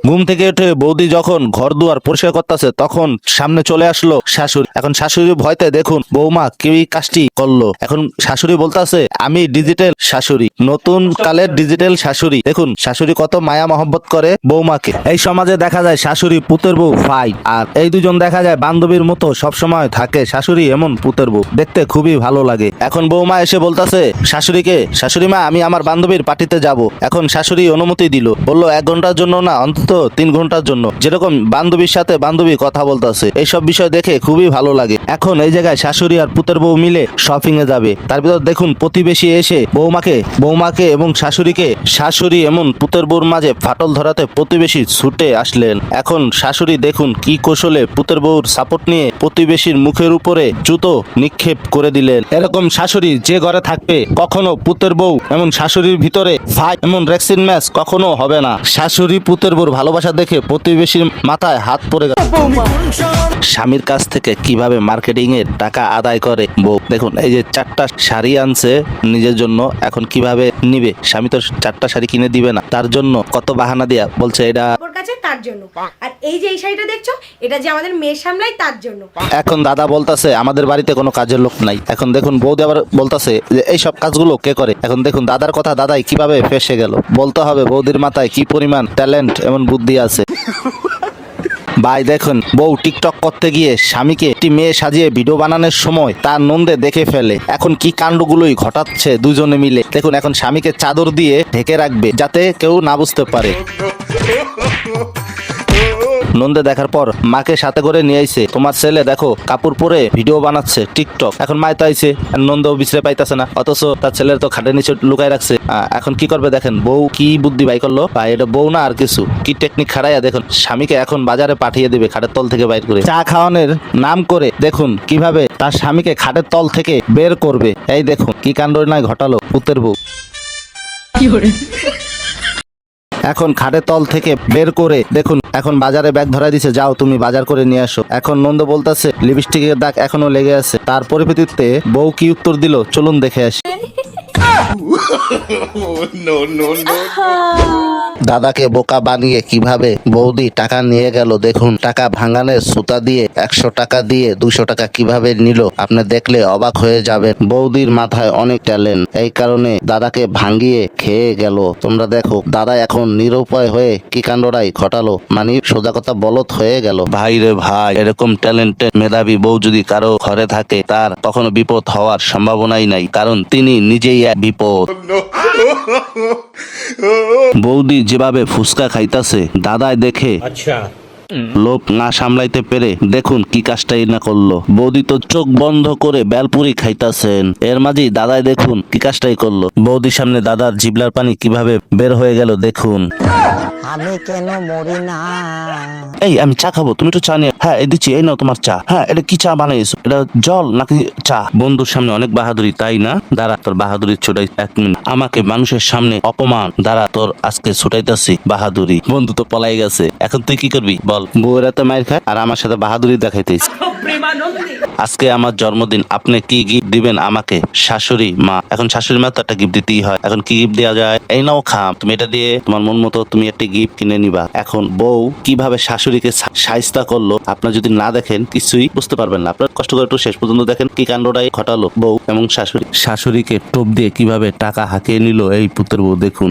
ঘুম থেকে উঠে বৌদি যখন ঘর দুয়ার পরিষ্কার করতেছে তখন সামনে চলে আসলো শাশুড়ি। এখন শাশুড়ি ভয়তে দেখুন বৌমা কি কাজটি করলো। এখন শাশুড়ি বলতাছে আমি ডিজিটাল শাশুড়ি, নতুন কালের ডিজিটাল শাশুড়ি। দেখুন শাশুড়ি কত মায়া মহব্বত করে বৌমাকে। এই সমাজে দেখা যায় শাশুড়ি পুতের বউ ফাইট, আর এই দুজন দেখা যায় বান্ধবীর মতো সবসময় থাকে। শাশুড়ি এমন পুতের বউ দেখতে খুবই ভালো লাগে। এখন বৌমা এসে বলতাছে শাশুড়িকে, শাশুড়ি মা আমি আমার বান্ধবীর পার্টিতে যাব। এখন শাশুড়ি অনুমতি দিল, বললো 1 ঘন্টার জন্য না, অন্তত 3 ঘন্টার জন্য। যেরকম বান্ধবীর সাথে বান্ধবী কথা বলতেছে, এইসব বিষয় দেখে খুবই ভালো লাগে। এখন এই জায়গায় শাশুড়ি আর পুতের বউ মিলে শপিং এ যাবে। তার ভিতর দেখুন প্রতিবেশী এসে বৌমাকে এবং শাশুড়ি এমন পুতের বউর মাঝে ফাটল ধরাতে প্রতিবেশী ছুটে আসলেন। এখন শাশুড়ি দেখুন কি কৌশলে পুতের বউর সাপোর্ট নিয়ে প্রতিবেশীর মুখের উপরে জুতো নিক্ষেপ করে দিলেন। এরকম শাশুড়ি যে ঘরে থাকবে কখনো পুতের বউ এমন শাশুড়ির ভিতরে ফাইট এমন রেক্সিন ম্যাচ কখনো হবে না। শাশুড়ি পুতের বউর ভালোবাসা দেখে প্রতিবেশীর মাথায় হাত পড়ে গেল। স্বামীর কাছ থেকে কিভাবে মার্কেটিং এর টাকা আদায় করে বউ। দেখুন এই যে 4টা শাড়ি আনছে নিজের জন্য, এখন কিভাবে নিবে? স্বামী তো 4টা শাড়ি কিনে দিবে না, তার জন্য কত বাহানা দিয়া বলছে এটা ওর কাছে তার জন্য, আর এই যে এই শাড়িটা দেখছো এটা যে আমাদের মেয়ে সামলাই তার জন্য। এখন দাদা বলতাছে আমাদের বাড়িতে কোনো কাজের লোক নাই। এখন দেখুন বৌদি আবার বলতাছে যে এই সব কাজগুলো কে করে। এখন দেখুন দাদার কথা দাদাই কিভাবে ফেসে গেল। বলতে হবে বৌদির মাথায় কি পরিমাণ ট্যালেন্ট এমন বুদ্ধি আছে। ভাই দেখুন বউ টিকটক করতে গিয়ে স্বামীকে একটি মেয়ে সাজিয়ে ভিডিও বানানোর সময় তার নন্দে দেখে ফেলে। এখন কি কাণ্ডগুলোই ঘটাচ্ছে দুজনে মিলে। দেখুন এখন স্বামীকে চাদর দিয়ে ঢেকে রাখবে যাতে কেউ না বুঝতে পারে। নন্দে দেখার পর মাকে সাথে করে নিয়ে আইছে, তোমার ছেলে দেখো কাপড় পরে ভিডিও বানাচ্ছে টিকটক। এখন মায় তো আইছে, নন্দও বিছরে পাইতাছে না, অথচ তার ছেলের তো খাটের নিচে লুকাই রাখছে। এখন কি করবে দেখেন বউ কি বুদ্ধি বাই করলো। ভাই এটা বউ না আর কিছু, কি টেকনিক খাড়াইয়া দেখুন স্বামীকে এখন বাজারে পাঠিয়ে দিবে খাটের তল থেকে বাইর করে। চা খাওয়ানোর নাম করে দেখুন কিভাবে তার স্বামীকে খাটের তল থেকে বের করবে। এই দেখুন কি কাণ্ড না ঘটালো পুতের বউ। এখন খাটের তল থেকে বের করে দেখুন এখন বাজারে ব্যাগ ধরা দিছে, যাও তুমি বাজার করে নিয়ে আসো। এখন নন্দ বলতেছে লিপস্টিকের দাগ এখনো লেগে আছে। তার পরিপ্রেক্ষিতে বউ কি উত্তর দিল চলুন দেখে আসি। দাদাকে বোকা বানিয়ে কিভাবে বৌদি টাকা নিয়ে গেল দেখুন। টাকা ভাঙানের সুতা দিয়ে 100 টাকা দিয়ে 200 টাকা কিভাবে নিল আপনি দেখলে অবাক হয়ে যাবেন। বৌদির মাথায় অনেক ট্যালেন্ট, এই কারণে দাদাকে ভাঙিয়ে খেয়ে গেল। তোমরা দেখো দাদা এখন নিরুপায় হয়ে কি কাণ্ডটাই ঘটালো, মানে সোজা কথা বলদ হয়ে গেল। ভাই রে ভাই, এরকম ট্যালেন্টেড মেধাবী বউ যদি কারো ঘরে থাকে তার কখনো বিপদ হওয়ার সম্ভাবনাই নাই, কারণ তিনি নিজেই এক বিপদ। বৌদি যেভাবে ফুসকা খাইতাছে দাদায় দেখে লোভ না সামলাইতে পেরে দেখুন কি কাজটাই না করলো। বৌদি তো চোখ বন্ধ করে বেলপুরি খাইতাছেন, এর মাঝেই দাদায় দেখুন কি কাজটাই করলো। বৌদির সামনে দাদার জিবলার পানি কিভাবে বের হয়ে গেল দেখুন। আমি কেন মরি না? এই আমি চা খাবো, তুমি তো চা নিয়ে। হ্যাঁ এই দিচ্ছি, এই নাও তোমার চা। হ্যাঁ এটা কি চা বানাইছো, এটা জল নাকি চা? বন্ধুর সামনে অনেক বাহাদুরি তাই না? দাঁড়া তোর বাহাদুরি ছুটাই 1 মিনিট। আমাকে মানুষের সামনে অপমান, দাঁড়া তোর আজকে ছুটাইতেছি বাহাদুরি। বন্ধু তো পলাই গেছে, এখন তুই কি করবি বল? বউয়েরা তো মাইর খায় আর আমার সাথে বাহাদুরি দেখাইতেছ। আজকে আমার জন্মদিন, আপনি কি গিফট দিবেন আমাকে? শাশুড়ি মা। এখন শাশুড়ি মা তো একটা গিফট দিতেই হয়, এখন কি গিফট দেওয়া যায়? এই নাও খাম, তুমি এটা দিয়ে তোমার মন মতো তুমি একটা গিফট কিনে নিবা। এখন বউ কিভাবে শাশুড়িকে শায়েস্তা করলো আপনার যদি না দেখেন কিছুই বুঝতে পারবেন না। আপনার কষ্ট করে একটু শেষ পর্যন্ত দেখেন কি কাণ্ডটাই ঘটালো বউ এবং শাশুড়ি। শাশুড়িকে টোপ দিয়ে কিভাবে টাকা হাঁকিয়ে নিল এই পুত্রের বউ দেখুন।